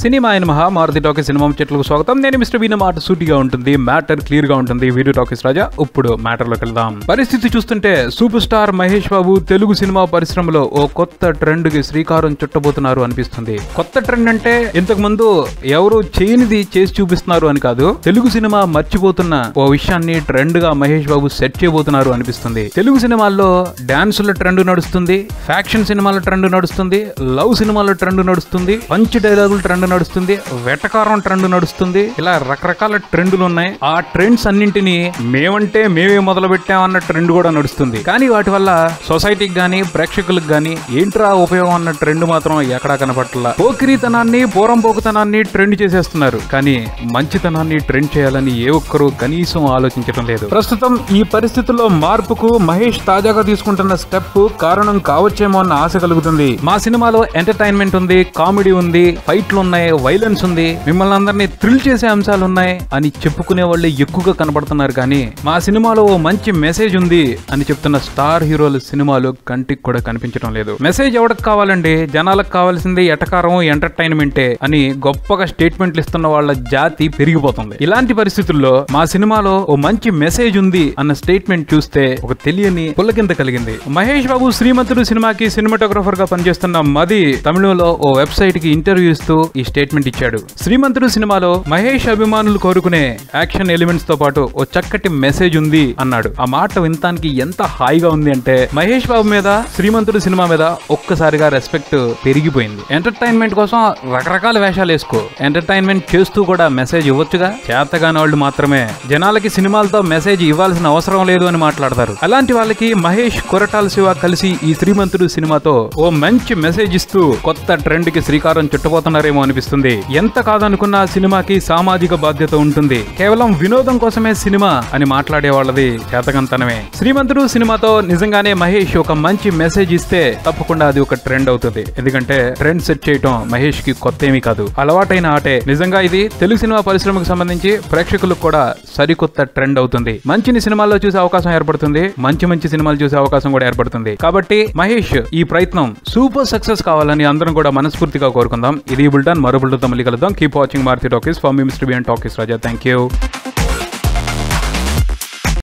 Cinema అయిన Maruti talkies cinema చెట్లకు స్వాగతం. నేను మిస్టర్ బీన్. మాట సూటిగా ఉంటుంది, మ్యాటర్ క్లియర్ గా ఉంటుంది. వీడియో టాకీస్ రాజా. ఇప్పుడు మ్యాటర్ లోకి వెళ్దాం. పరిస్థితి చూస్తుంటే super star Mahesh Babu Telugu cinema పరిశ్రమలో ఓ కొత్త ట్రెండ్ కి శ్రీకారం చుట్టబోతున్నారు అనిపిస్తుంది. కొత్త ట్రెండ్ అంటే ఇంతకు ముందు ఎవరు చేయనిది చేసి చూపిస్తున్నారు అని కాదు, తెలుగు సినిమా మర్చిపోతున్న ఓ విషయాన్ని ట్రెండ్ గా మహేష్ బాబు సెట్ చేయబోతున్నారు అనిపిస్తుంది. తెలుగు సినిమాల్లో డాన్సుల ట్రెండ్ నడుస్తుంది, ఫ్యాక్షన్ సినిమాల ట్రెండ్ నడుస్తుంది, లవ్ సినిమాల ట్రెండ్ నడుస్తుంది, పంచ్ డైలాగుల ట్రెండ్ నడుస్తుంది, వెటకారం ట్రెండ్ నడుస్తుంది. ఇలా రకరకాల ట్రెండ్లు ఉన్నాయి. ఆ ట్రెండ్స్ అన్నింటినీ మేమంటే మేమే మొదలు పెట్టామన్న ట్రెండ్ కూడా నడుస్తుంది. కానీ వాటి వల్ల సొసైటీకి గానీ ప్రేక్షకులకు గానీ ఏంట్రా ఉపయోగం అన్న ట్రెండ్ మాత్రం ఎక్కడా కనపట్ల. పోకిరీతనాన్ని పోరంపోకుతనాన్ని ట్రెండ్ చేసేస్తున్నారు, కానీ మంచితనాన్ని ట్రెండ్ చేయాలని ఏ ఒక్కరూ కనీసం ఆలోచించడం లేదు. ప్రస్తుతం ఈ పరిస్థితుల్లో మార్పుకు మహేష్ తాజాగా తీసుకుంటున్న స్టెప్ కారణం కావచ్చేమో అన్న ఆశ కలుగుతుంది. మా సినిమాలో ఎంటర్టైన్మెంట్ ఉంది, కామెడీ ఉంది, ఫైట్లు ఉన్నాయి, వైలెన్స్ ఉంది, మిమ్మల్ని అందరినీ థ్రిల్ చేసే అంశాలు ఉన్నాయి అని చెప్పుకునే వాళ్ళు ఎక్కువగా కనబడుతున్నారు. కానీ మా సినిమాలో ఓ మంచి మెసేజ్ ఉంది అని చెప్తున్న స్టార్ హీరోల సినిమాలు కంటికి కూడా కనిపించడం లేదు. మెసేజ్ ఎవరికి కావాలండి? జనాలకు కావాల్సింది ఎటకారం, ఎంటర్టైన్మెంటే అని గొప్పగా స్టేట్మెంట్లు ఇస్తున్న వాళ్ళ జాతి పెరిగిపోతుంది. ఇలాంటి పరిస్థితుల్లో మా సినిమాలో ఓ మంచి మెసేజ్ ఉంది అన్న స్టేట్మెంట్ చూస్తే ఒక తెలియని పుల్లకింత కలిగింది. మహేష్ బాబు శ్రీమంతుడు సినిమాకి సినిమాటోగ్రఫర్ గా పనిచేస్తున్న మది తమిళంలో ఓ వెబ్సైట్ కి ఇంటర్వ్యూ ఇస్తూ ఈ స్టేట్మెంట్ ఇచ్చాడు. శ్రీమంతుడు సినిమాలో మహేష్ అభిమానులు కోరుకునే యాక్షన్ ఎలిమెంట్స్ తో పాటు ఓ చక్కటి మెసేజ్ ఉంది అన్నాడు. ఆ మాట వినటానికి ఎంత హాయిగా ఉంది అంటే మహేష్ బాబు మీద, శ్రీమంతుడు సినిమా మీద ఒక్కసారిగా రెస్పెక్ట్ పెరిగిపోయింది. ఎంటర్టైన్మెంట్ కోసం రకరకాల వేషాలు వేసుకో, ఎంటర్టైన్మెంట్ చేస్తూ కూడా మెసేజ్ ఇవ్వచ్చుగా. చేతగాని వాళ్ళు మాత్రమే జనాలకి సినిమాలతో మెసేజ్ ఇవ్వాల్సిన అవసరం లేదు అని మాట్లాడతారు. అలాంటి వాళ్ళకి మహేష్, కొరటాల శివ కలిసి ఈ శ్రీమంతుడు సినిమాతో ఓ మంచి మెసేజ్ ఇస్తూ కొత్త ట్రెండ్ కి శ్రీకారం చుట్టబోతున్నారేమో అనిపిస్తుంది. ఎంత కాదనుకున్నా సినిమాకి సామాజిక బాధ్యత ఉంటుంది. కేవలం వినోదం కోసమే సినిమా అని మాట్లాడే వాళ్ళది చేతకంతనమే. శ్రీమంతుడు సినిమాతో నిజంగానే మహేష్ ఒక మంచి మెసేజ్ ఇస్తే తప్పకుండా అది ఒక ట్రెండ్ అవుతుంది. ఎందుకంటే ట్రెండ్ సెట్ చేయటం మహేష్ కి కొత్త ఏమీ కాదు, అలవాటైన ఆటే. నిజంగా ఇది తెలుగు సినిమా పరిశ్రమకు సంబంధించి ప్రేక్షకులకు కూడా సరికొత్త ట్రెండ్ అవుతుంది. మంచిని సినిమాల్లో చూసే అవకాశం ఏర్పడుతుంది, మంచి మంచి సినిమాలు చూసే అవకాశం కూడా ఏర్పడుతుంది. కాబట్టి మహేష్ ఈ ప్రయత్నం సూపర్ సక్సెస్ కావాలని అందరం కూడా మనస్ఫూర్తిగా కోరుకుందాం. ఇది బుల్టన్, మరో బుల్టన్తో మళ్ళీ కలుద్దాం. Keep watching Maruthi talkies. For మీ Mister Bean talkies Raja. Thank you.